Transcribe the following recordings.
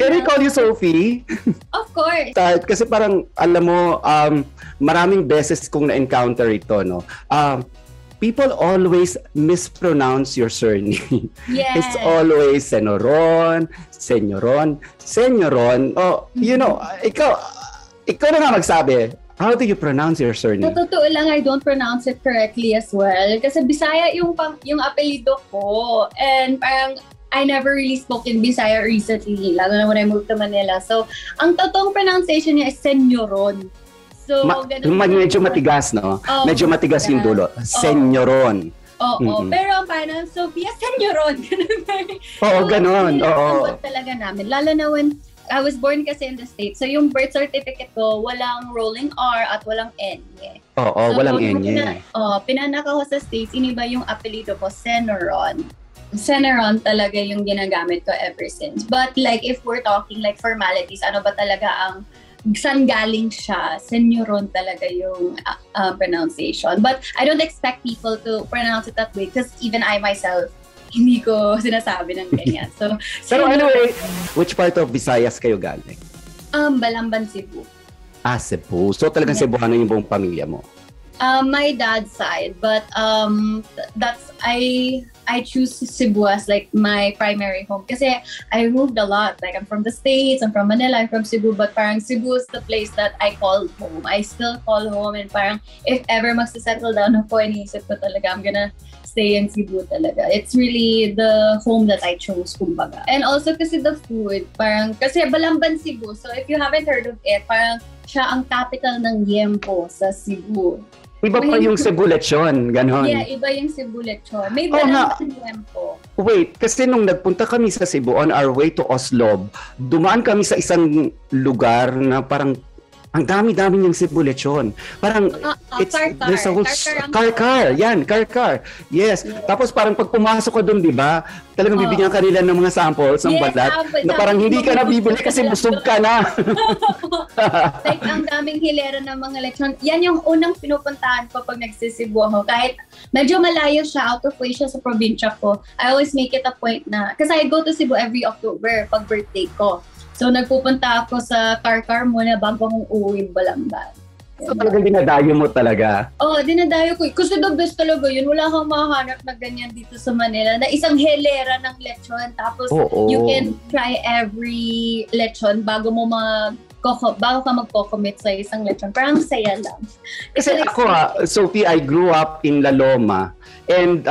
Can I call you Sophie? Of course. Kasi parang, alam mo, maraming beses kong na-encounter ito, no? People always mispronounce your surname. Yes. It's always Senoron, Senoron. Oh, you know, ikaw na nga magsabi. How do you pronounce your surname? Sa totoo lang, I don't pronounce it correctly as well. Kasi Bisaya yung apelido ko. And parang I never really spoke in Bisaya recently, lalo na when I moved to Manila. So, ang totoong pronunciation niya is Senoron. So, medyo matigas, no? Oh, medyo matigas yung dulo. Senoron. Oo, pero parang Sophia Senoron. Oo, ganun. Oo. Talaga namin. Lalo na when I was born kasi in the States. So, yung birth certificate ko, walang rolling R at walang N. Oo, so, walang N. Pinanak ako sa States, iniba yung apelido ko, Senoron. Senoron talaga yung ginagamit ko ever since. But like, if we're talking like formalities, ano ba talaga ang saan galing siya, Senoron talaga yung pronunciation. But I don't expect people to pronounce it that way because even I myself, hindi ko sinasabi ng ganyan. So anyway, which part of Visayas kayo galing? Balamban, Cebu. Cebu. So talagang Cebuano yung buong pamilya mo? My dad's side, but I choose Cebu as like my primary home kasi I moved a lot. Like I'm from the States, I'm from Manila, I'm from Cebu, but parang Cebu is the place that I call home. I still call home, and parang if ever magsisettle down ako, iniisip ko talaga I'm gonna stay in Cebu talaga. It's really the home that I chose, kumbaga. And also kasi the food, parang kasi Balamban, Cebu. So if you haven't heard of it, parang siya ang capital ng yempo sa Cebu. Iba pa yung Cebu lechon, ganon. Yeah, iba yung Cebu lechon. May Balamban yempo. Wait, kasi nung nagpunta kami sa Cebu on our way to Oslob, dumaan kami sa isang lugar na parang ang dami-dami niyang Cebu lechon. Parang there's a whole Karkar. Yan, Karkar. Yes. Tapos parang pag pumasok ko doon, 'di ba? Talagang bibigyan ka nila ng mga samples ng balat na parang hindi ka na bibili kasi busog ka na. Like ang daming hilera ng mga lechon. Yan yung unang pinupuntahan ko pag nagsisibu ako. Kahit medyo malayo siya, out of way siya sa probinsya ko. I always make it a point na, kasi I go to Cebu every October pag birthday ko. So, nagpupunta ako sa Karkar muna bago akong uuwi Balamban. So, talagang dinadayo mo talaga? Oo, dinadayo ko. Kasi the best talaga yun. Wala kang mahanap na ganyan dito sa Manila. Na isang helera ng lechon. Tapos, you can try every lechon bago ka magko-commit sa isang lechon. Parang saya lang. Kasi ako Sophie, I grew up in La Loma. And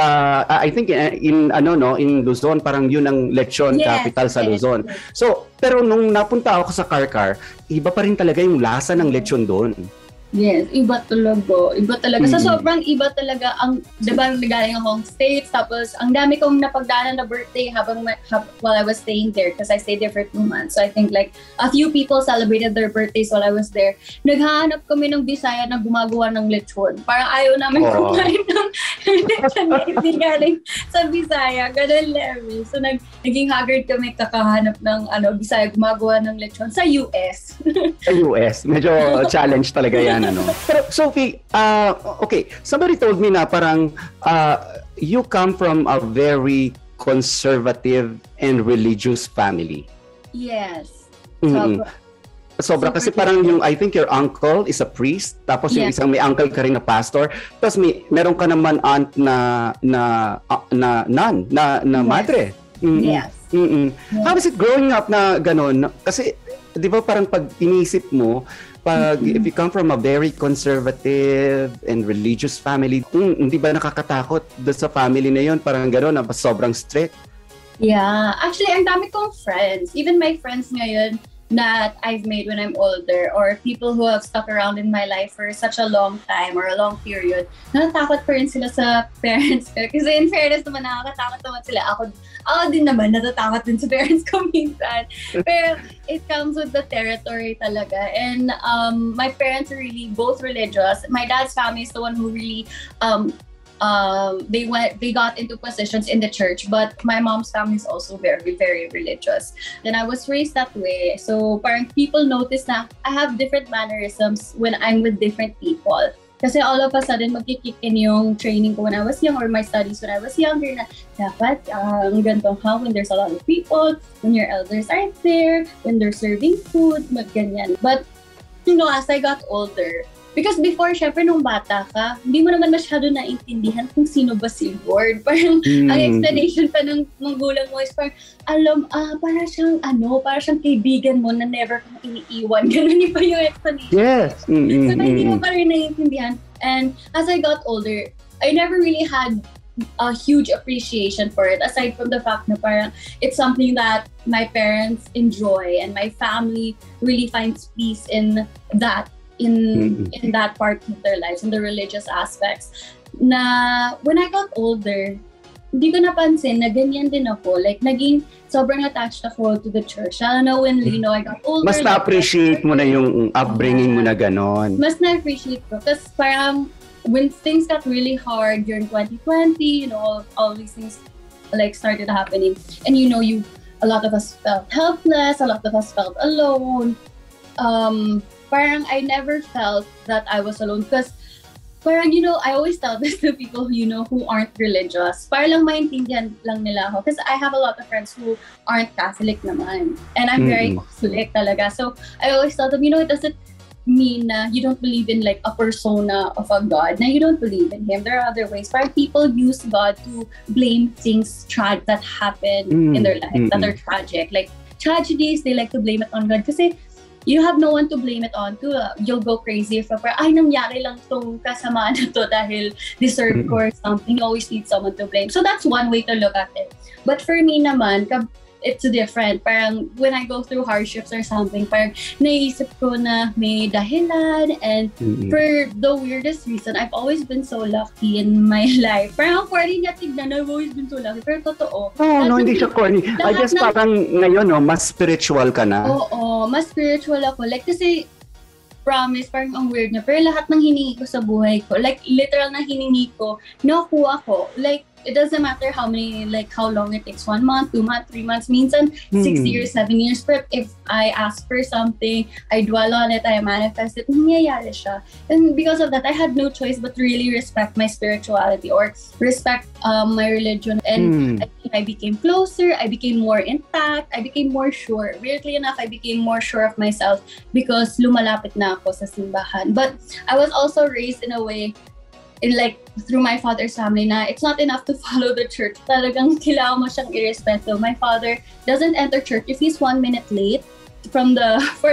I think in Luzon, parang yun ang lechon capital sa Luzon. So, pero nung napunta ako sa Karkar, iba pa rin talaga yung lasa ng lechon doon. Yes, iba talaga. Iba talaga. Sa sobrang iba talaga ang, diba, galing akong States, tapos ang dami kong napagdaanan na birthday while I was staying there because I stayed there for 2 months. So I think like a few people celebrated their birthdays while I was there. Naghahanap kami ng Bisaya na gumagawa ng lechon. Parang ayaw namin kumain ng lechon na hindi galing sa Bisaya. Ganun level. So naging haggard kami kakahanap ng Bisaya gumagawa ng lechon sa US. Sa US. Medyo challenge talaga yan. Pero Sophie, okay, somebody told me na parang you come from a very conservative and religious family. Yes. Sobra kasi parang yung, I think your uncle is a priest, tapos yung isang may uncle ka rin na pastor, tapos meron ka naman aunt na nun, na madre. Yes. How is it growing up na gano'n? Kasi, di ba parang pag inisip mo, if you come from a very conservative and religious family, hindi ba nakakatakot doon sa family na yun? Parang gano'n, na sobrang strict? Yeah. Actually, ang dami kong friends. Even my friends ngayon that I've made when I'm older, or people who have stuck around in my life for such a long time or a long period, natatakot pa rin sila sa parents ko. Kasi in fairness naman, nakakatakot naman sila. Ako din naman, natatakot din sa parents ko minsan. Pero it comes with the territory talaga. And my parents are really both religious. My dad's family is the one who really they got into positions in the church, but my mom's family is also very, very religious. Then I was raised that way. So parang people notice na I have different mannerisms when I'm with different people. Kasi all of a sudden, magkikick in yung training ko when I was young or my studies when I was younger na dapat ganitong how when there's a lot of people, when your elders aren't there, when they're serving food, ganyan. But, as I got older, because before, syempre, nung bata ka, hindi mo naman masyado naintindihan kung sino ba si Lord. Parang, ang explanation pa ng magulang mo is parang, para siyang kaibigan mo na never kang iniiwan. Ganun pa yung explanation. Yes. So, hindi mo pa rin naiintindihan. And as I got older, I never really had a huge appreciation for it, aside from the fact na parang it's something that my parents enjoy and my family really finds peace in that. In that part of their lives, in the religious aspects, na when I got older, hindi ko napansin na ganyan din ako. Like, naging sobrang attached ako to the church. I don't know when, I got older. Mas na-appreciate mo na yung upbringing mo na ganon. Mas na-appreciate ko. Kasi parang, when things got really hard during 2020, all these things like started happening. And a lot of us felt helpless, a lot of us felt alone. Parang I never felt that I was alone because parang, I always tell this to people, who aren't religious. Para lang maintindihan lang nila ako. Because I have a lot of friends who aren't Catholic naman. And I'm very Catholic talaga. So I always tell them, it doesn't mean na you don't believe in like a persona of a God, na you don't believe in Him. There are other ways. Parang people use God to blame things that happen in their life, that are tragic. Like tragedies, they like to blame it on God. Kasi you have no one to blame it on to. You'll go crazy if nangyari lang tong kasamaan na to dahil deserve ko or something. You always need someone to blame. So that's one way to look at it. But for me naman, it's different. Parang when I go through hardships or something, parang naisip ko na may dahilan. And for the weirdest reason, I've always been so lucky in my life. Parang corny niya tignan, I've always been so lucky. Pero totoo. Hindi siya corny. I guess parang ngayon, mas spiritual ka na. Oo, mas spiritual ako. Like, kasi promise, parang ang weird niya. Pero lahat ng hiningi ko sa buhay ko, like, literal na hiningi ko, nakuha ko. Like, it doesn't matter how long it takes, 1 month, 2 months, 3 months, minsan 6 years, 7 years. But if I ask for something, I dwell on it, I manifest it, nangyayari siya. And because of that, I had no choice but to really respect my spirituality or respect my religion. And I became closer, I became more intact, I became more sure. Weirdly enough, I became more sure of myself because lumalapit na ako sa simbahan. But I was also raised in a way, through my father's family na it's not enough to follow the church. Talagang kailangan mo siyang irespeto. My father doesn't enter church if he's 1 minute late for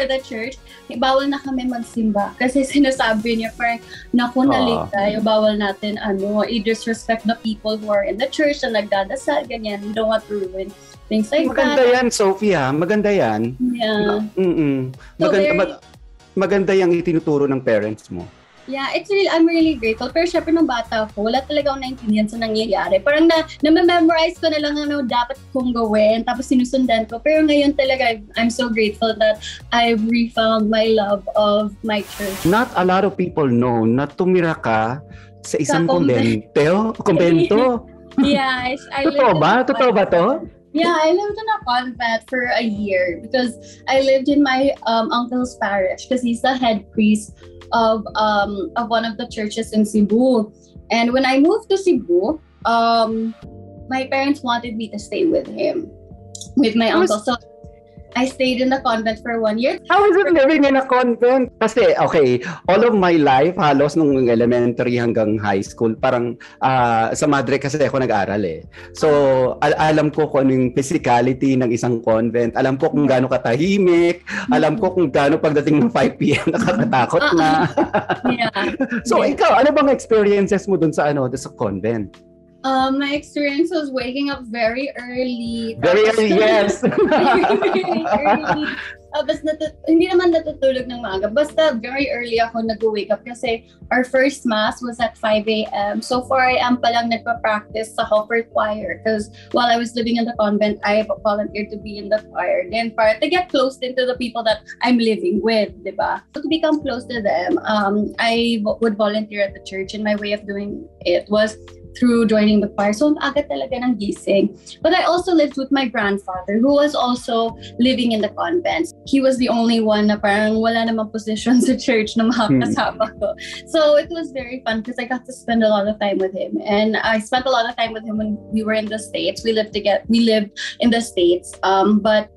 the church. Bawal na kami magsimba kasi sinasabi niya parang naku na late tayo, bawal natin i-disrespect the people who are in the church na nagdadasal, ganyan. We don't want to ruin things like that. Maganda yan, Sophia. Maganda yan. Yeah. Maganda yung itinuturo ng parents mo. Yeah, I'm really grateful. Pero syempre nung bata ko, wala talaga akong naintindihan sa nangyayari. Parang na-memorize ko na lang dapat kong gawin, tapos sinusundan ko. Pero ngayon talaga, I'm so grateful that I've refound my love of my church. Not a lot of people know na tumira ka sa isang kumbento. Yeah, Totoo ba to? Yeah, I lived in a convent for a year because I lived in my uncle's parish because he's the head priest of one of the churches in Cebu. And when I moved to Cebu, my parents wanted me to stay with him, with my uncle. So I stayed in the convent for 1 year. How is it living in a convent? Kasi, okay, all of my life, halos nung elementary hanggang high school, parang sa Madre kasi ako nag-aral eh. So, alam ko kung ano yung physicality ng isang convent. Alam ko kung gaano katahimik. Alam ko kung gaano pagdating ng 5 p.m. nakakatakot na. Yeah. So, ikaw, ano bang experiences mo dun sa sa convent? My experience was waking up very early. Very early, yes. Very early. Basta hindi naman natutulog ng maaga. Basta very early ako nag-wake up kasi our first mass was at 5 a.m. So 4 a.m. pa lang nagpa-practice sa Hopper Choir because while I was living in the convent, I volunteered to be in the choir. Then to get close into the people that I'm living with, diba? So to become close to them, I would volunteer at the church, and my way of doing it was through joining the choir. So, ang aga talaga ng gising. But I also lived with my grandfather who was also living in the convent. He was the only one na parang wala namang position sa church na makakasama ko. So, it was very fun because I got to spend a lot of time with him. And I spent a lot of time with him when we were in the States. We lived in the States. But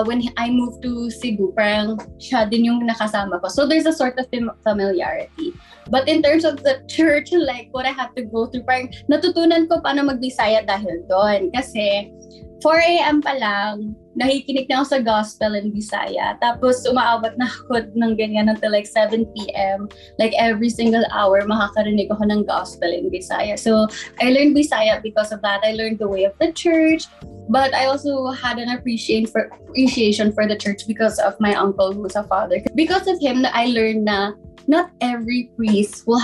when I moved to Cebu, parang siya din yung nakasama ko. So there's a sort of familiarity. But in terms of the church, like what I have to go through, parang natutunan ko paano mag-Bisaya dahil doon. Kasi 4 a.m. pa lang, nakikinig na ako sa gospel in Bisaya. Tapos umaabot na ako ng ganyan until like 7 p.m. Like every single hour, makakarinig ako ng gospel in Bisaya. So I learned Bisaya because of that. I learned the way of the church. But I also had an appreciation for the church because of my uncle who's a father. Because of him, I learned na not every priest will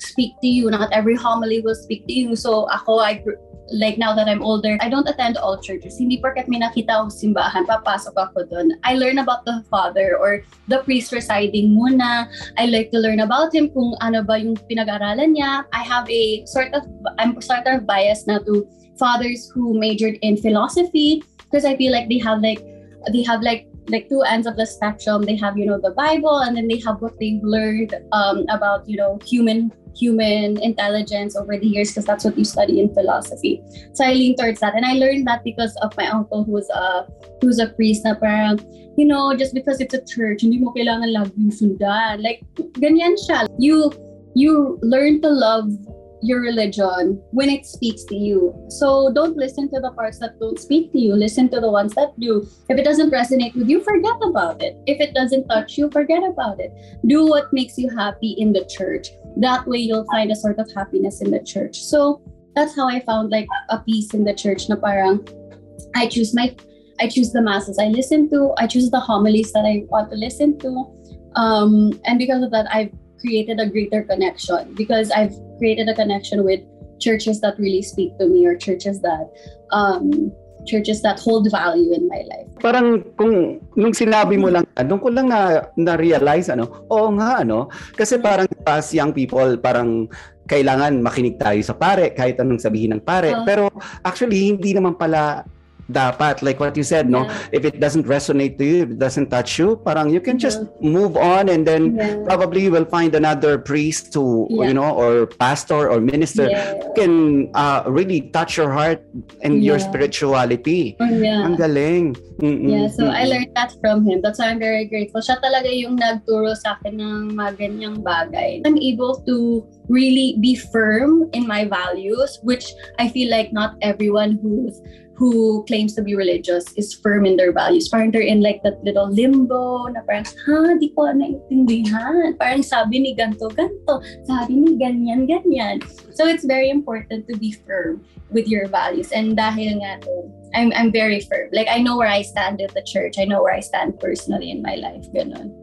speak to you. Not every homily will speak to you. So like now that I'm older, I don't attend all churches. Hindi porket may nakita akong simbahan, papasok ako dun. I learn about the father or the priest residing muna. I like to learn about him, kung ano ba yung pinag-aralan niya. I'm sort of biased na to fathers who majored in philosophy because I feel like they have two ends of the spectrum. They have, the Bible, and then they have what they've learned about, human intelligence over the years, because that's what you study in philosophy. So I lean towards that, and I learned that because of my uncle who's a priest na parang, just because it's a church, hindi mo kailangan lagi yung sundan. Like, ganyan siya. You learn to love your religion when it speaks to you. So don't listen to the parts that don't speak to you. Listen to the ones that do. If it doesn't resonate with you, forget about it. If it doesn't touch you, forget about it. Do what makes you happy in the church. That way you'll find a sort of happiness in the church. So that's how I found like a peace in the church na parang I choose the masses I listen to. I choose the homilies that I want to listen to. And because of that, I've created a greater connection, because I've created a connection with churches that really speak to me, or churches that hold value in my life. Parang nung sinabi mo lang, doon ko lang na-realize, oo nga, kasi parang as young people, parang kailangan makinig tayo sa pare, kahit anong sabihin ng pare. Pero actually, hindi naman pala dapat, like what you said, if it doesn't resonate to you, if it doesn't touch you, parang you can just move on, and then probably you will find another priest or pastor or minister who can really touch your heart and your spirituality. Ang galing. So I learned that from him. That's why I'm very grateful. Siya talaga yung nagturo sa akin ng mga ganyang bagay. I'm able to really be firm in my values, which I feel like not everyone who claims to be religious is firm in their values. Parang they're in like that little limbo na parang, di ko naintindihan. Parang sabi ni ganto, sabi ni ganyan. So it's very important to be firm with your values. And dahil nga I'm very firm. Like I know where I stand with the church. I know where I stand personally in my life. Ganon.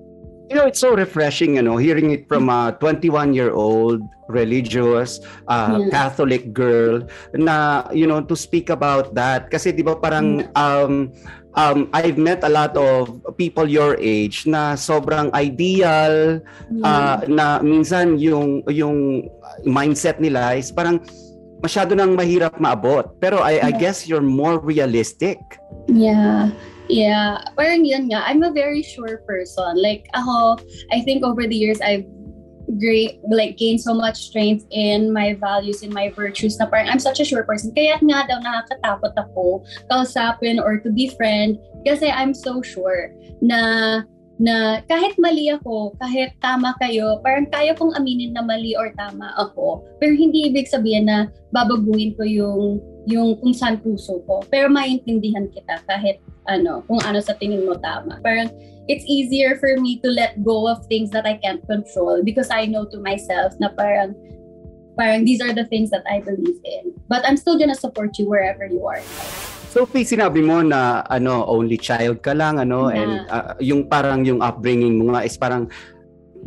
It's so refreshing, hearing it from a 21-year-old religious Catholic girl na, to speak about that. Kasi di ba parang I've met a lot of people your age na sobrang ideal, na minsan yung mindset nila is parang masyado nang mahirap maabot. Pero I guess you're more realistic. Yeah, parang yun nga. I'm a very sure person. Like ako, I think over the years I've gained so much strength in my values, in my virtues, na parang I'm such a sure person. Kaya nga daw nakakatakot ako kausapin or to befriend, kasi I'm so sure na kahit mali ako, kahit tama kayo, parang kaya kong aminin na mali or tama ako. Pero hindi ibig sabihin na babaguhin ko yung kung saan puso ko. Pero maintindihan kita kahit kung ano sa tingin mo tama. Parang it's easier for me to let go of things that I can't control, because I know to myself na parang these are the things that I believe in. But I'm still gonna support you wherever you are. Sophie, sinabi mo na only child ka lang, and yung parang yung upbringing mo nga is parang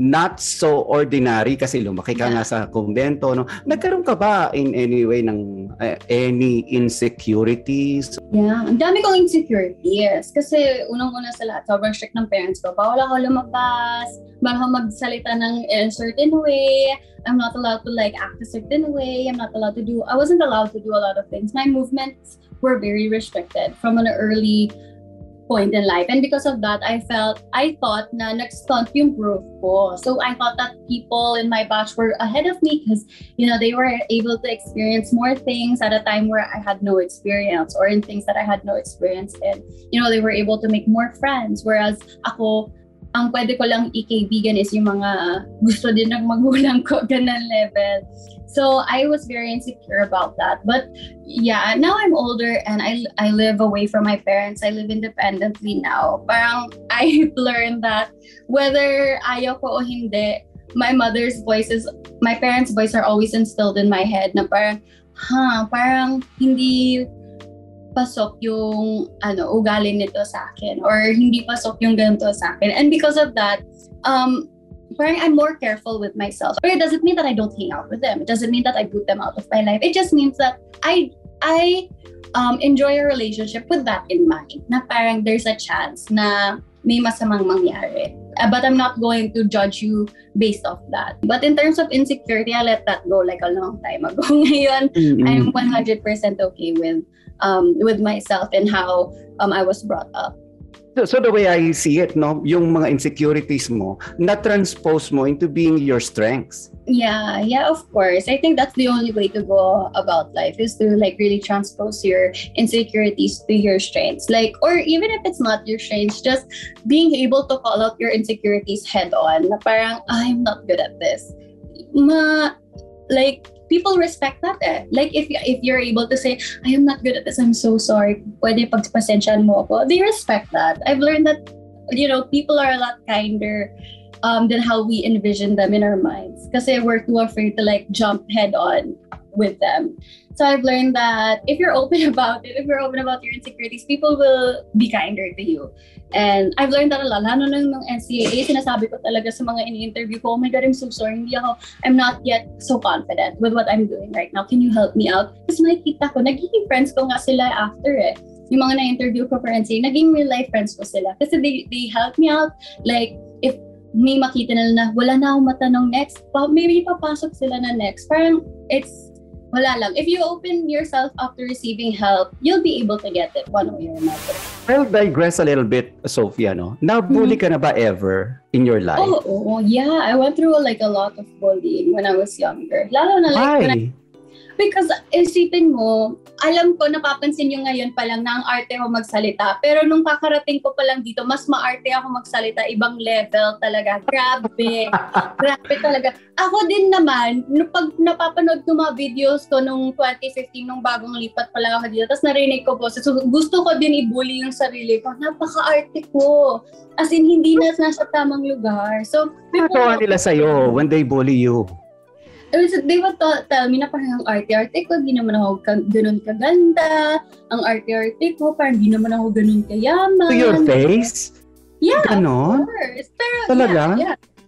not so ordinary kasi lumaki ka nga sa kumbento, no? Nagkaroon ka ba in any way ng any insecurities? Yeah, ang dami kong insecurities. Kasi unang-una sa lahat, sobrang strict ng parents ko. Bawal ako lumabas, bawal ako magsalita ng a certain way. I'm not allowed to like act a certain way. I wasn't allowed to do a lot of things. My movements were very restricted from an early point in life. And because of that, I thought na nag-stunt yung growth ko. So I thought that people in my batch were ahead of me because, they were able to experience more things at a time where I had no experience, or in things that I had no experience in. They were able to make more friends. Whereas ako, ang pwede ko lang ikaibigan is yung mga gusto din ng magulang ko, ganun level. So I was very insecure about that. But yeah, now I'm older and I live away from my parents. I live independently now. Parang I've learned that whether ayaw ko o hindi, my parents' voice are always instilled in my head na parang hindi pasok yung ugali nito sa akin, or hindi pasok yung ganito sa akin. And because of that, I'm more careful with myself. But it doesn't mean that I don't hang out with them. It doesn't mean that I boot them out of my life. It just means that I enjoy a relationship with that in mind. Na parang there's a chance na may masamang mangyari. But I'm not going to judge you based off that. But in terms of insecurity, I let that go like a long time ago. Ngayon, I'm 100% okay with myself and how I was brought up. So the way I see it, no, yung mga insecurities mo, na-transpose mo into being your strengths. Yeah, of course. I think that's the only way to go about life, is to like really transpose your insecurities to your strengths. Like, or even if it's not your strengths, just being able to call out your insecurities head on. Na parang, I'm not good at this. People respect that eh. Like if you're able to say, I am not good at this, I'm so sorry, pwede pagpasensyahan mo ako, they respect that. I've learned that, people are a lot kinder than how we envision them in our minds. Kasi we're too afraid to like jump head on with them. So I've learned that if you're open about your insecurities, people will be kinder to you. And I've learned that a lot. Lalo nung NCAA, sinasabi ko talaga sa mga ini-interview ko, oh my God, I'm so sorry. I'm not yet so confident with what I'm doing right now. Can you help me out? Kasi nakikita ko, nagiging friends ko nga sila after eh. Yung mga na-interview ko for NCAA, naging real life friends ko sila. Kasi they help me out. Like, if may makita na wala na akong matanong next, maybe papasok sila na next. Parang, wala lang. If you open yourself up to receiving help, you'll be able to get it one way or another. I'll digress a little bit, Sophia, no? Nabully ka na ba ever in your life? Oh, yeah. I went through a lot of bullying when I was younger. Lalo na Why? Because isipin mo, alam ko, napapansin nyo ngayon pa lang na ang arte ko magsalita. Pero nung kakarating ko pa lang dito, mas maarte ako magsalita. Ibang level talaga. Grabe. Grabe talaga. Ako din naman, pag napapanood ko mga videos ko nung 2015, nung bagong lipat pa lang ako dito, tapos narinig ko po, so gusto ko din i-bully yung sarili ko. Napaka-arte ko. As in, hindi na nasa tamang lugar. So, ano nila sa'yo when they bully you? They would tell me na parang ang arte-arte ko, di naman ako ganun kaganda. Ang arte-arte ko, parang di naman ako ganun kayaman. To your face? Yeah, ganon? of course. Pero talaga?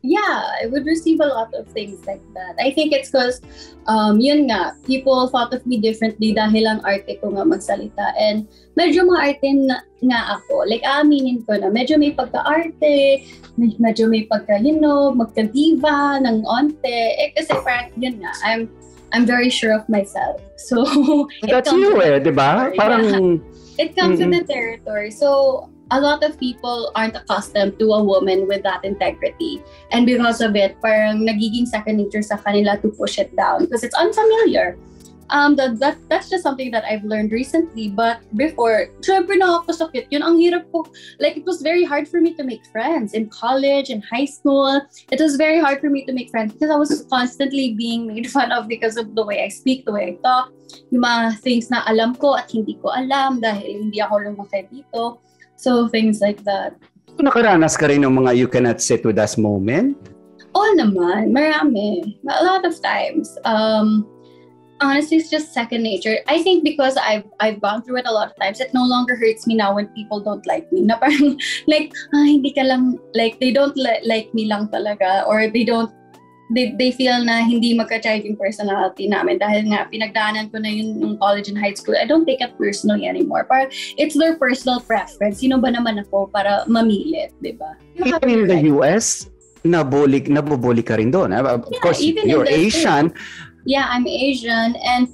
Yeah, I would receive a lot of things like that. I think it's because, yun nga, people thought of me differently dahil ang arte ko nga magsalita. And medyo maarte nga ako. Like, aaminin ko na medyo may pagka-arte, medyo may pagka, magka-diva ng onte. Kasi parang, yun nga, I'm very sure of myself. So, that's you di ba? Parang... It comes with the territory. So, a lot of people aren't accustomed to a woman with that integrity. And because of it, parang nagiging second nature sa kanila to push it down because it's unfamiliar. That's just something that I've learned recently. But before, syempre nakakasakit yun. Ang hirap ko. Like, it was very hard for me to make friends in college, in high school. It was very hard for me to make friends because I was constantly being made fun of because of the way I speak, the way I talk. Yung mga things na alam ko at hindi ko alam dahil hindi ako lumaki dito. So, things like that. Nakaranas ka rin ng mga you cannot sit with us moment? Oo naman. Marami. A lot of times. Honestly, it's just second nature. I think because I've gone through it a lot of times, it no longer hurts me now when people don't like me. Na parang like, hindi ka lang, like they don't like me lang talaga, or they feel na hindi magka-jive yung personality namin dahil nga pinagdaanan ko na yung college and high school. I don't take it personally anymore. Parang it's their personal preference. Sino ba naman ako para mamilit, di ba? Even in the US, nabubuli ka rin doon. Of course, you're Asian. Yeah, I'm Asian, and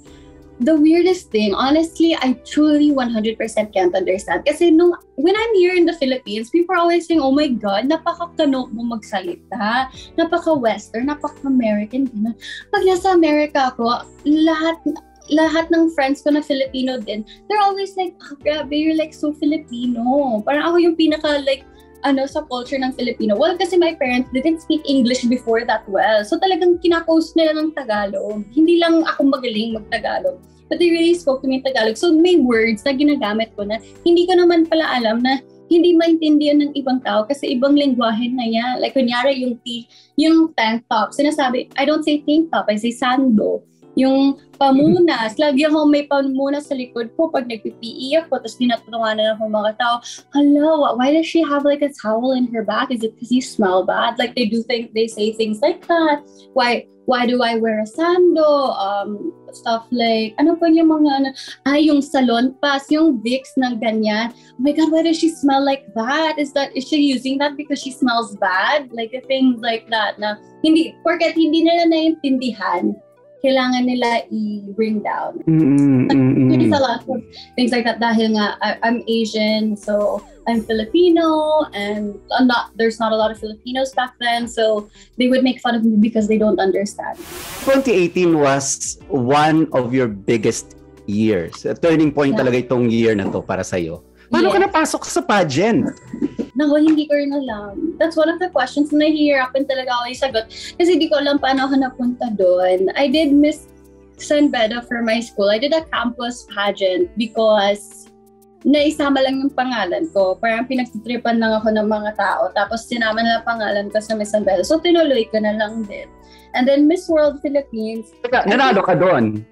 the weirdest thing, honestly, I truly 100% can't understand. Kasi when I'm here in the Philippines, people are always saying, oh my God, napaka-kanok mo magsalita, napaka-Western, napaka-American. Pag nasa America ako, lahat ng friends ko na Filipino din, they're always like, oh, grabe, you're like so Filipino. Parang ako yung pinaka like, sa culture ng Filipino. Well, kasi my parents didn't speak English before that well. So talagang kinapost nila ng Tagalog. Hindi lang ako magaling mag-Tagalog. But they really spoke to me in Tagalog. So may words na ginagamit ko na hindi ko naman pala alam na hindi maintindihan ng ibang tao kasi ibang lengguwahe na yan. Like kunyari yung tank top. Sinasabi, I don't say tank top, I say sando. Yung pamunas, lagi ako may pamunas sa likod ko pag nagpipi ako, tapos tinatawanan ako mga tao, hello, why does she have like a towel in her back? Is it because you smell bad? Like they say things like that. Why do I wear a sando? Stuff like, ano pa yung mga, yung salon pass, yung Vicks na ganyan. Oh my God, why does she smell like that? Is she using that because she smells bad? Like things like that na, porket hindi nila naiintindihan, kailangan nila i-bring down. There's a lot of things like that dahil nga I'm Asian, so I'm Filipino, and there's not a lot of Filipinos back then, so they would make fun of me because they don't understand. 2018 was one of your biggest years. A turning point talaga itong year na to para sa'yo. Paano ka napasok sa pageant? Naku, hindi ko rin alam. That's one of the questions na nahihirapan talaga ako isagot. Kasi hindi ko alam paano ako napunta doon. I did Miss San Beda for my school. I did a campus pageant because naisama lang yung pangalan ko. Parang pinagtitripan lang ako ng mga tao. Tapos sinama nila pangalan ko sa Miss San Beda. So tinuloy ko na lang din. And then Miss World Philippines. Nanalo ka doon?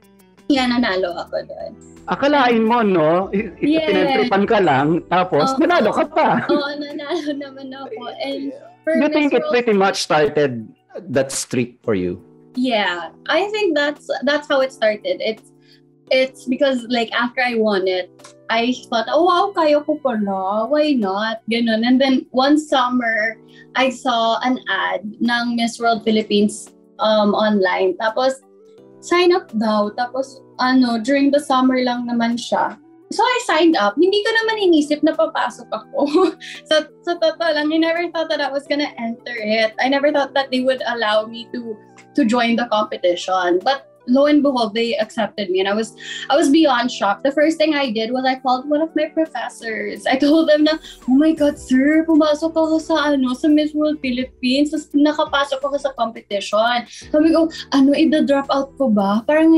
Yeah, nanalo ako doon. Akalain mo, no? Pinagtripan ka lang, tapos nanalo ka pa. Oo, nanalo naman ako. And do you think it pretty much started that streak for you? Yeah, I think that's how it started. It's because like after I won it, I thought, oh wow, kaya ko pala, why not? Ganun. And then one summer, I saw an ad ng Miss World Philippines online. Tapos sign up daw. Tapos during the summer lang naman siya. So I signed up. Hindi ko naman inisip na papasok ako. Sa totoo lang, I never thought that I was gonna enter it. I never thought that they would allow me to join the competition. But lo and behold, they accepted me, and I was beyond shocked. The first thing I did was I called one of my professors. I told them na, oh my God, sir, pumasok ako sa Miss World Philippines, tapos nakapasok ako sa competition. Sabi ko, ida-drop out ko ba? Parang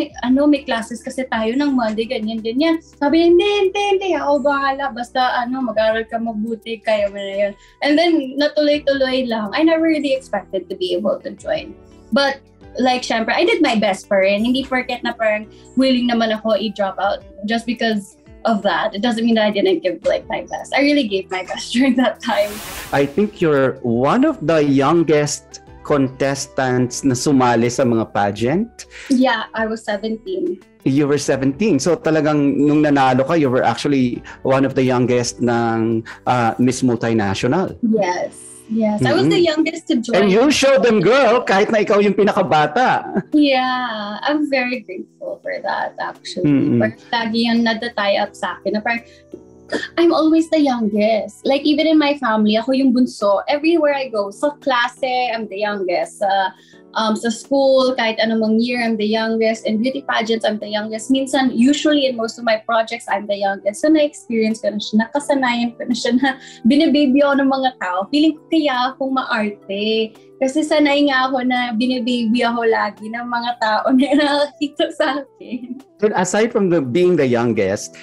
may classes kasi tayo ng Monday, ganyan. Sabi niya, hindi, ako bahala, basta mag-aral ka mabuti, kaya mo na yun. And then, natuloy-tuloy lang. I never really expected to be able to join. But like, syempre, I did my best pa rin. Hindi porket na parang willing naman ako i-drop out just because of that. It doesn't mean that I didn't give like my best. I really gave my best during that time. I think you're one of the youngest contestants na sumali sa mga pageant. Yeah, I was 17. You were 17. So talagang nung nanalo ka, you were actually one of the youngest ng Miss Multinational. Yes, I was the youngest to join. And you showed them, girl, kahit na ikaw yung pinakabata. Yeah, I'm very grateful for that, actually. Parang lagi yung nadatie up sa akin. Parang, I'm always the youngest. Like, even in my family, ako yung bunso. Everywhere I go, sa klase, I'm the youngest. Sa school, kahit anumang year, I'm the youngest. In beauty pageants, I'm the youngest. Minsan, usually in most of my projects, I'm the youngest. So, na-experience ko na siya, nakasanayan ko na siya na binibaby ako ng mga tao. Feeling ko kaya akong maarte. Kasi sanay nga ako na binibaby ako lagi ng mga tao na nakakita sa akin. And aside from being the youngest,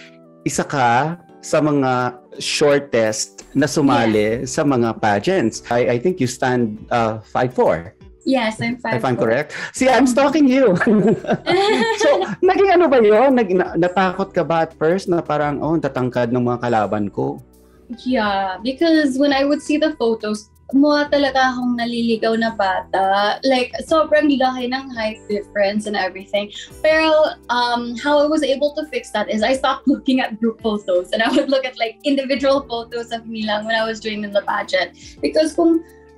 isa ka sa mga shortest na sumali sa mga pageants. I think you stand 5'4". Yes, I'm 5'4". If I'm correct. See, I'm stalking you. So, naging ano ba yun? Natakot ka ba at first na parang, tatangkad ng mga kalaban ko? Yeah, because when I would see the photos, mukha talaga akong naliligaw na bata. Like, sobrang laki ng height difference and everything. Pero, how I was able to fix that is I stopped looking at group photos and I would look at like individual photos of me lang when I was doing in the pageant. Because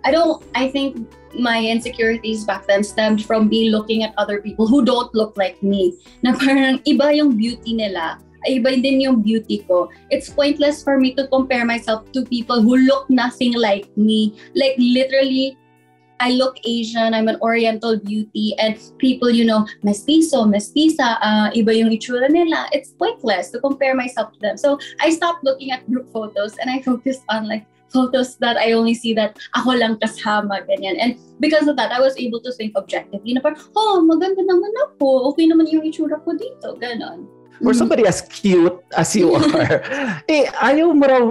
I think my insecurities back then stemmed from me looking at other people who don't look like me. Na parang iba yung beauty nila. Iba din yung beauty ko. It's pointless for me to compare myself to people who look nothing like me. Like literally, I look Asian, I'm an Oriental beauty, and people, mestizo, mestiza, iba yung itsura nila. It's pointless to compare myself to them. So I stopped looking at group photos and I focused on like photos that I only see that ako lang kasama, ganyan. And because of that, I was able to think objectively na parang, maganda naman ako. Okay naman yung itsura ko dito, ganon. For somebody as cute as you are, ayaw mo raw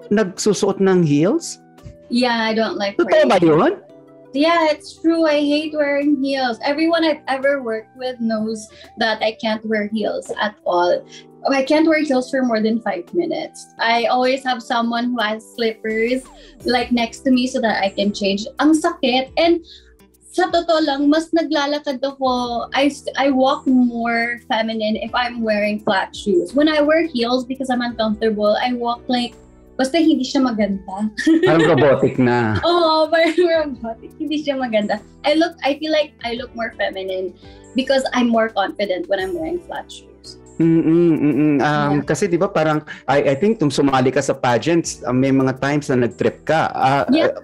nagsusuot ng heels? Yeah, I don't like Totoo ba yun? Yeah, it's true. I hate wearing heels. Everyone I've ever worked with knows that I can't wear heels at all. I can't wear heels for more than 5 minutes. I always have someone who has slippers like next to me so that I can change. Ang sakit. And sa totoo lang, mas naglalakad ako. I walk more feminine if I'm wearing flat shoes. When I wear heels because I'm uncomfortable, I walk like, basta hindi siya maganda. Parang robotic na. Oo, parang robotic. Hindi siya maganda. I feel like I look more feminine because I'm more confident when I'm wearing flat shoes. Yeah. Kasi di ba parang, I think nung sumali ka sa pageants, may mga times na nag-trip ka.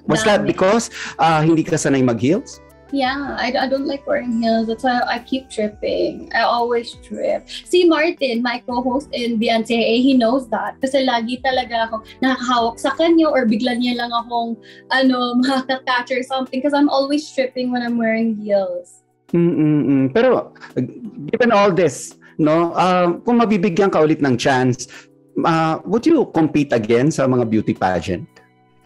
Was that because hindi ka sanay mag-heels? Yeah, I don't like wearing heels. That's why I keep tripping. I always trip. Si Martin, my co-host in the NCAA, he knows that. Kasi lagi talaga ako nakakahawak sa kanya or bigla niya lang akong makaka-catch or something because I'm always tripping when I'm wearing heels. Pero given all this, kung mabibigyan ka ulit ng chance, would you compete again sa mga beauty pageant?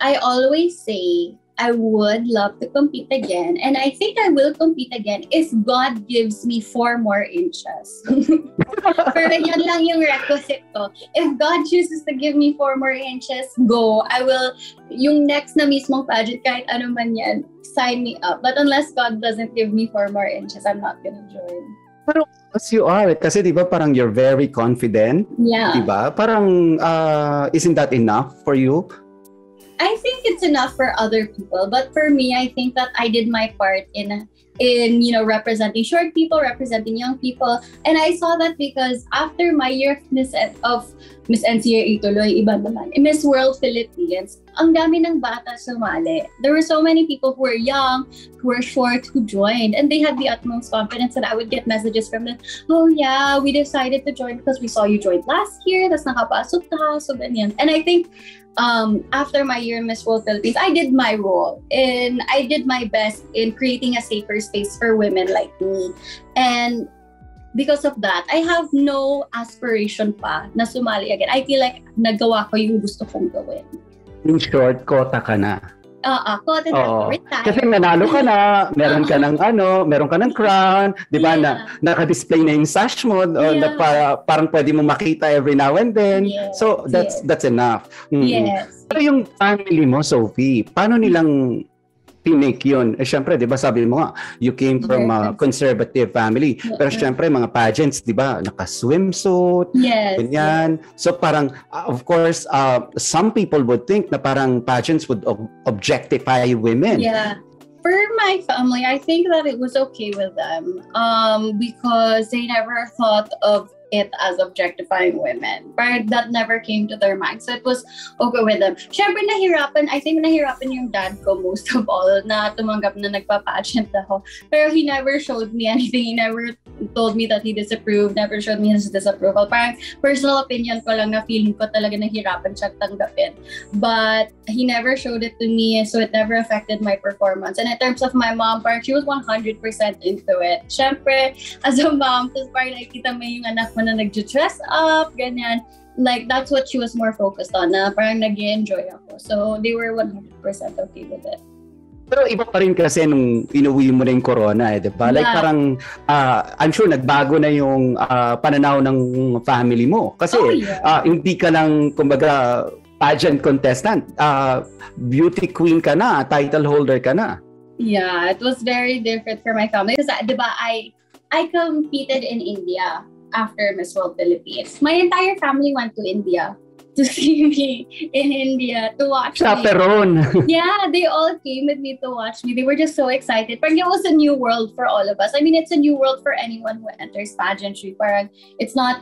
I always say I would love to compete again, and I think I will compete again if God gives me 4 more inches. Pero yan lang yung requisite ko. If God chooses to give me 4 more inches, go. I will, yung next na mismong pageant, kahit ano man yan, sign me up. But unless God doesn't give me 4 more inches, I'm not gonna join. Pero as you are, kasi di ba parang you're very confident? Yeah. Di ba? Parang, isn't that enough for you? I think it's enough for other people, but for me, I think that I did my part in representing short people, representing young people, and I saw that because after my year of Miss NCAA tuloy, iba naman, Miss World Philippines, ang dami ng bata sumali. There were so many people who were young, who were short, who joined, and they had the utmost confidence, and I would get messages from them, oh yeah, we decided to join because we saw you join last year, tas nakapasok ka, so ganyan. And I think after my year in Miss World Philippines, I did my role and I did my best in creating a safer space for women like me. And because of that, I have no aspiration pa na sumali again. I feel like nagawa ko yung gusto kong gawin. In short, kota ka na. Kota na. Retire. Kasi nanalo ka na, meron ka ng crown, di ba, na naka-display na yung sash mo, na parang pwede mo makita every now and then. Yes, so, that's enough. Yes. Pero yung family mo, Sophie, paano nilang pinake yun? Syempre, di ba, sabi mo nga, you came from a conservative family. Pero syempre, mga pageants, di ba, naka-swimsuit, ganyan. So parang, of course, some people would think na parang pageants would objectify women. Yeah. For my family, I think that it was okay with them because they never thought of it as objectifying women. But that never came to their mind. So it was okay with them. Syempre I think nahirapan yung dad ko most of all na tumanggap na nagpa-pageant ako. Pero he never showed me anything. He never told me that he disapproved, never showed me his disapproval. Parang personal opinion ko lang na feeling ko talaga nahirapan siya tanggapin. But he never showed it to me, so it never affected my performance. And in terms of my mom, parang she was 100% into it. Syempre, as a mom, tapos parang nakikita mo yung anak mo na nag-dress up, ganyan. Like, that's what she was more focused on, na parang nag-enjoy ako. So, they were 100% okay with it. Pero iba pa rin kasi nung inuwi mo na yung corona di ba? Like parang, I'm sure nagbago na yung pananaw ng family mo. Kasi hindi ka lang, kumbaga, pageant contestant. Beauty queen ka na, title holder ka na. Yeah, it was very different for my family. Because, di ba, I competed in India after Miss World Philippines. My entire family went to India to see me in India, to watch Chaperone. me. Yeah, they all came with me to watch me. They were just so excited. Parang it was a new world for all of us. I mean, it's a new world for anyone who enters pageantry. Parang it's not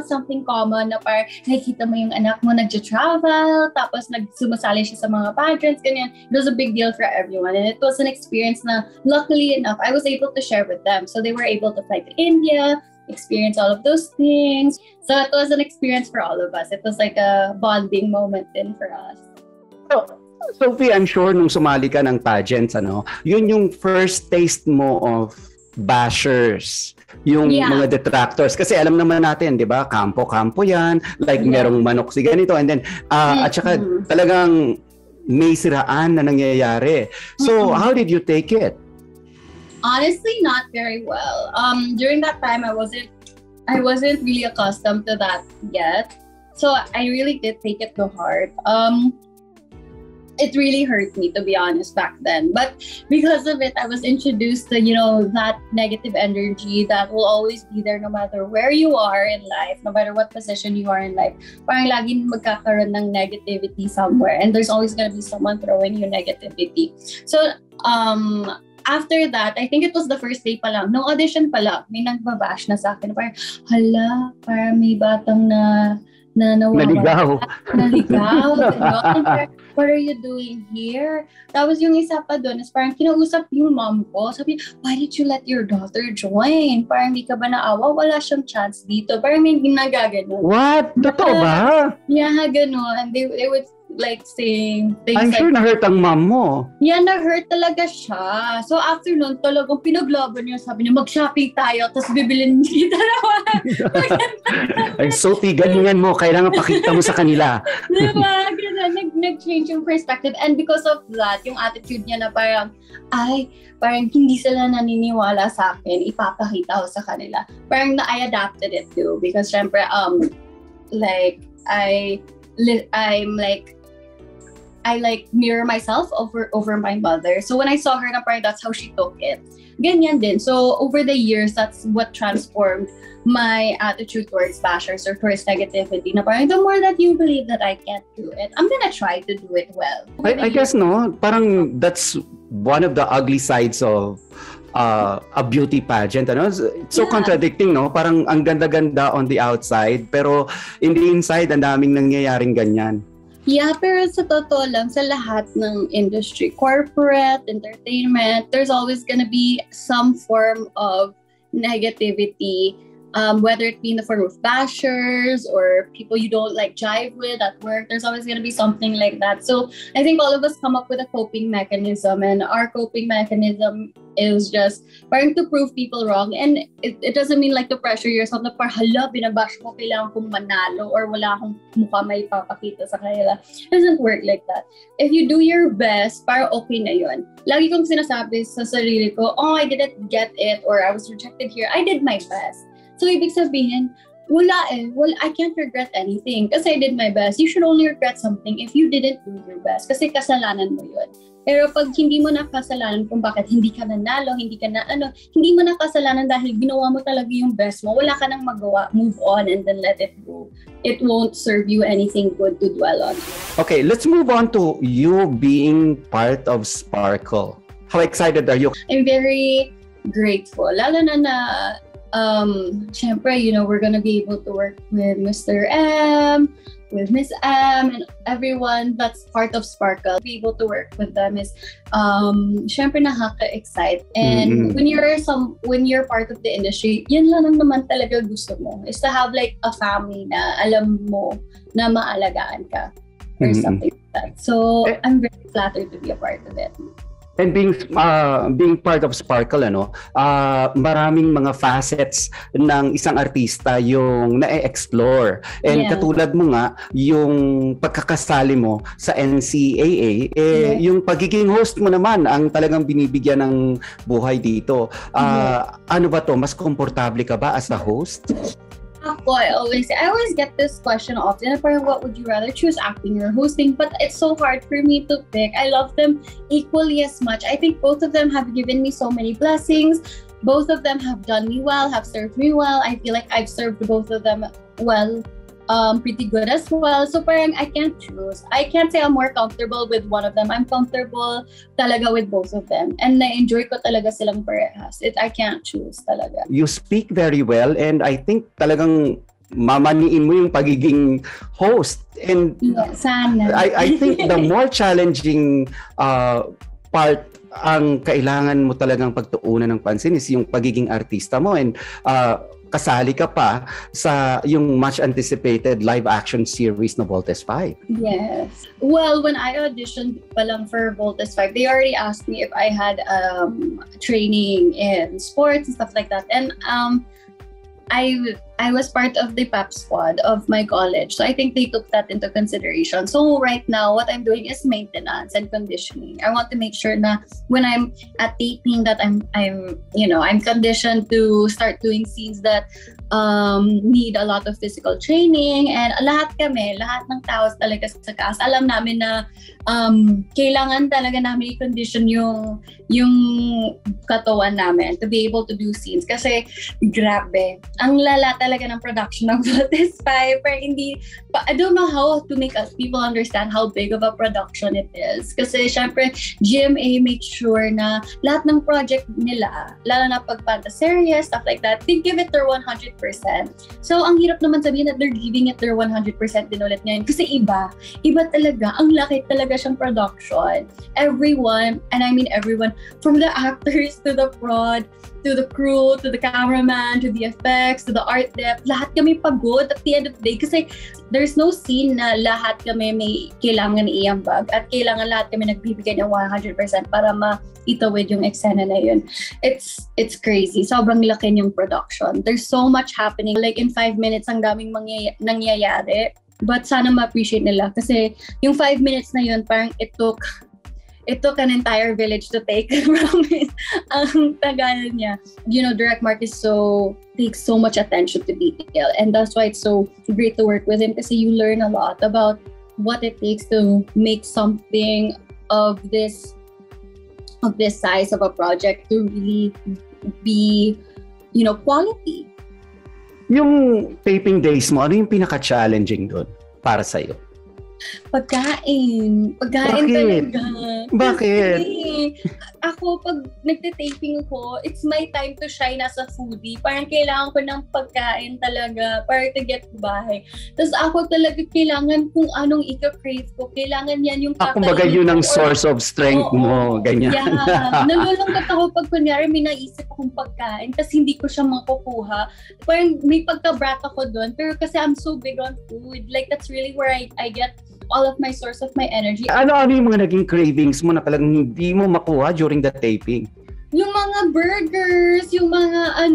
something common na parang nakikita mo yung anak mo nagja-travel, tapos sumasali siya sa mga pageants, ganyan. It was a big deal for everyone. And it was an experience na, luckily enough, I was able to share with them. So they were able to fly to India, experience all of those things. So it was an experience for all of us. It was like a bonding moment din for us. So, Sophie, I'm sure nung sumali ka ng pageants, yun yung first taste mo of bashers, yung mga detractors. Kasi alam naman natin, di ba? Kampo-kampo yan. Like, merong manok si ganito. And then, at saka talagang may siraan na nangyayari. So, how did you take it? Honestly, not very well. During that time, I wasn't really accustomed to that yet. So I really did take it to heart. It really hurt me, to be honest, back then. But because of it, I was introduced to, that negative energy that will always be there no matter where you are in life, no matter what position you are in life. Parang laging magkakaroon ng negativity somewhere. And there's always gonna be someone throwing you negativity. So, after that, I think it was the first day pa lang. Nung audition pa lang, may nagbabash na sa akin. Parang, parang may batang na Naligaw. What are you doing here? Tapos yung isa pa doon is parang kinausap yung mom ko. Sabi, why did you let your daughter join? Parang di ka ba naawa? Wala siyang chance dito. Parang may ginagaganon. What? Totoo ba? Yeah, gano'n. And they would like saying things I'm sure na-hurt ang mom mo. Yeah, na-hurt talaga siya. So after nun, talagang pinaglaban niya. Sabi niya, mag-shopping tayo, tapos bibilin kita naman. Ay, Sophie, ganyan mo. Kailangan pakita mo sa kanila. Diba? Nag-change yung perspective. And because of that, yung attitude niya na parang, parang hindi sila naniniwala sa akin, ipapakita ko sa kanila. Parang I adapted it too. Because syempre, I mirror myself over my mother. So when I saw her, na parang that's how she took it. Ganyan din. So over the years, that's what transformed my attitude towards bashers or towards negativity. Na parang the more that you believe that I can't do it, I'm gonna try to do it well. I guess parang that's one of the ugly sides of a beauty pageant. It's so contradicting, Parang ang ganda-ganda on the outside, pero in the inside, ang daming nangyayaring ganyan. Yeah, pero sa totoo lang, sa lahat ng industry, corporate, entertainment, there's always gonna be some form of negativity, whether it be in the form of bashers or people you don't jive with at work. There's always gonna be something like that. So I think all of us come up with a coping mechanism, and our coping mechanism is just parang to prove people wrong. And it doesn't mean to pressure yourself na parang binabash ko, kailangan kong manalo or wala akong mukha may papakita sa kanila. It doesn't work like that. If you do your best, parang okay na yun. Lagi kong sinasabi sa sarili ko, I didn't get it or I was rejected here. I did my best. So ibig sabihin, well, I can't regret anything kasi I did my best. You should only regret something if you didn't do your best kasi kasalanan mo yun. Pero pag hindi mo na kasalanan kung bakit hindi ka nanalo, hindi mo na kasalanan dahil ginawa mo talaga yung best mo, wala ka nang magawa, move on and then let it go. It won't serve you anything good to dwell on. Okay, let's move on to you being part of Sparkle. How excited are you? I'm very grateful. Lalo na syempre, we're gonna be able to work with Mr. M, with Miss M, and everyone that's part of Sparkle. Be able to work with them is syempre nakaka-excite. And when you're part of the industry, yun lang naman talaga gusto mo, is to have a family na alam mo na maalagaan ka or something like that. So I'm very flattered to be a part of it. And being part of Sparkle, maraming mga facets ng isang artista yung na-explore. And katulad mo nga, yung pagkakasali mo sa NCAA, yung pagiging host mo naman ang talagang binibigyan ng buhay dito. Ano ba to? Mas komportable ka ba as a host? Ako, I always get this question often. Parang, what would you rather choose, acting or hosting? But it's so hard for me to pick. I love them equally as much. I think both of them have given me so many blessings. Both of them have done me well, have served me well. I feel like I've served both of them well, pretty good as well. So parang I can't choose. I can't say I'm more comfortable with one of them. I'm comfortable talaga with both of them. And na-enjoy ko talaga silang parehas. I can't choose talaga. You speak very well, and I think talagang mamaniin mo yung pagiging host. And sana. I think the more challenging part ang kailangan mo talagang pagtuunan ng pansin is yung pagiging artista mo, and kasali ka pa sa yung much anticipated live action series na Voltes 5. Yes. Well, when I auditioned palang for Voltes 5, they already asked me if I had training in sports and stuff like that. And I was part of the PAP squad of my college. So I think they took that into consideration. So right now, what I'm doing is maintenance and conditioning. I want to make sure na when I'm at taping that I'm conditioned to start doing scenes that need a lot of physical training. And lahat ng tao talaga sa cast, alam namin na kailangan talaga namin i-condition yung katawan namin to be able to do scenes. Kasi grabe, ang lala talaga ng production ng Voltes 5. I don't know how to make people understand how big of a production it is. Kasi syempre, GMA makes sure na lahat ng project nila, lalo na pag fantaseries, stuff like that, they give it their 100%. So, ang hirap naman sabihin that they're giving it their 100% din ulit ngayon. Kasi iba talaga, ang laki talaga siyang production. Everyone, and I mean everyone, from the actors to the prod, to the crew, to the cameraman, to the effects, to the art depth, lahat kami pagod at the end of the day. Kasi there's no scene na lahat kami may kailangan iambag at kailangan lahat kami nagbibigay ng 100% para maitawid yung eksena na yun. It's crazy. Sobrang laki yung production. There's so much happening. Like in 5 minutes, ang daming nangyayari. But sana ma-appreciate nila. Kasi yung 5 minutes na yun, parang it took an entire village to take from it. Ang tagal niya. Direct Mark takes so much attention to detail. And that's why it's so great to work with him, kasi you learn a lot about what it takes to make something of this size of a project to really be, quality. Yung taping days mo, ano yung pinaka-challenging doon para sa'yo? Pagkain Bakit? talaga. Bakit? Kasi ako, pag nagte-taping ko, it's my time to shine as a foodie. Parang kailangan ko ng pagkain talaga para to get by. Tapos ako talaga kailangan kung anong ika-crave ko. Kailangan yan yung kakainin. Kumbaga yun ang source of strength mo. Ganyan. Yeah. Nalulungkot ako pag kunyari may naisip akong pagkain kasi hindi ko siya makukuha. Parang may pagka-brat ako doon. Pero kasi I'm so big on food. Like that's really where I get all of my source of my energy. Ano yung mga naging cravings mo na talagang hindi mo makuha during the taping? Yung mga burgers, yung mga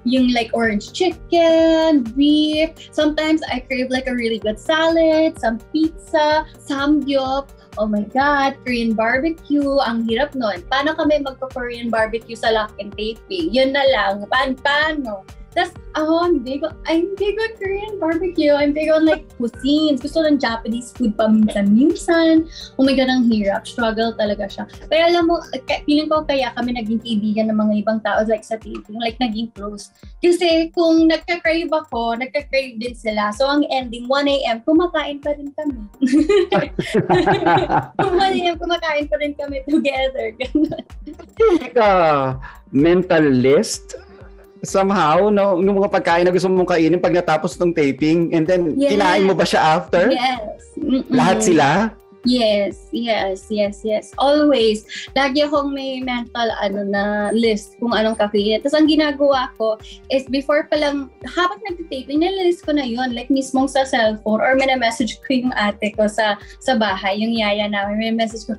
yung like orange chicken, beef. Sometimes I crave like a really good salad, some pizza, samgyup. Oh my God, Korean barbecue. Ang hirap nun. Paano kami magpa-Korean barbecue sa lock and taping? Yun na lang. Paano? Tapos hindi ko Korean barbecue. I'm big on like cuisines. Gusto ng Japanese food paminsan-minsan. Oh my God, ang hirap. Struggle talaga siya. Pero alam mo, feeling ko kaya kami naging kaibigan ng mga ibang tao like sa taping, like naging close. Kasi kung nagka-crave ako, nagka-crave din sila. So ang ending, 1 a.m., kumakain pa rin kami. Kung 1 a.m., kumakain pa rin kami together. Ganun. Mentalist? Somehow, no, yung mga pagkain na gusto mong kainin pag natapos ng taping, and then kinain mo ba siya after? Yes. Lahat sila? Yes. Always. Lagi akong may mental na list kung anong kakainin. Tapos ang ginagawa ko is before pa lang, habang nag-taping, nililist ko na yun. Like mismong sa cellphone or may na-message ko yung ate ko sa bahay, yung yaya namin. May message ko,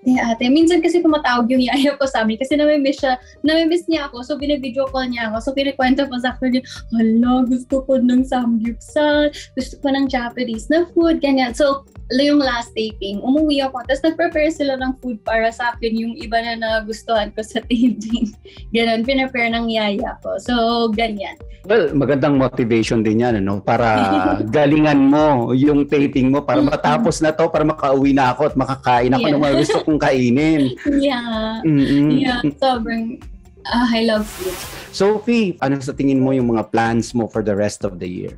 ate. Minsan kasi tumatawag yung yaya ko sa amin kasi namimiss niya ako. So binibideo call niya ako. So pinikwento ko sa akin, hala, gusto ko ng samgyupsal, gusto ko ng Japanese na food, ganyan. So yung last taping, umuwi ako. Tapos nag-prepare sila ng food para sa akin, yung iba na nagustuhan ko sa taping. Ganon, pinapare ng yaya ko. So, ganyan. Well, magandang motivation din yan, ano? Para galingan mo yung taping mo, para matapos na to, para makauwi na ako at makakain ako ng mga gusto kong kainin. Yeah, sobrang I love food. Sophie, ano sa tingin mo yung mga plans mo for the rest of the year?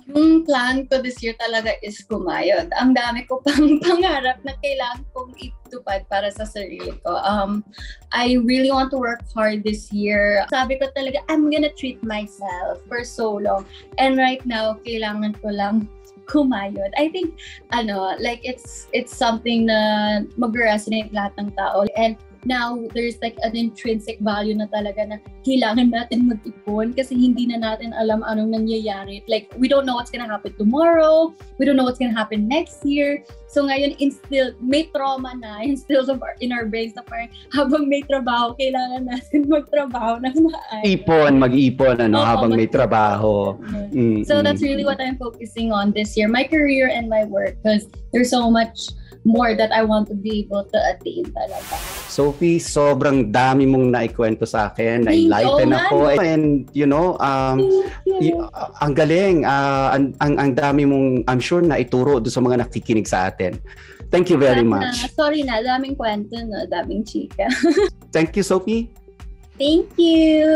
Yung plan ko this year talaga is kumayod. Ang dami ko pang pangarap na kailangan kong itupad para sa sarili ko. I really want to work hard this year. Sabi ko talaga, I'm gonna treat myself for so long. And right now, kailangan ko lang kumayod. I think, it's something na mag-resonate lahat ng tao. And now, there's like an intrinsic value na talaga na kailangan natin mag-ipon kasi hindi na natin alam anong nangyayari. Like, we don't know what's gonna happen tomorrow. We don't know what's gonna happen next year. So ngayon, may trauma na instilled in our brains na parang habang may trabaho, kailangan natin magtrabaho ng maayos. Mag-ipon, habang may trabaho. So that's really what I'm focusing on this year. My career and my work, because there's so much more that I want to be able to attain talaga. Sophie, sobrang dami mong naikwento sa akin. Na-enlighten ako. And, ang galing. Ang dami mong, I'm sure, na ituro doon sa mga nakikinig sa atin. Thank you very much. Sorry na, daming kwento, no? Daming chika. Thank you, Sophie. Thank you.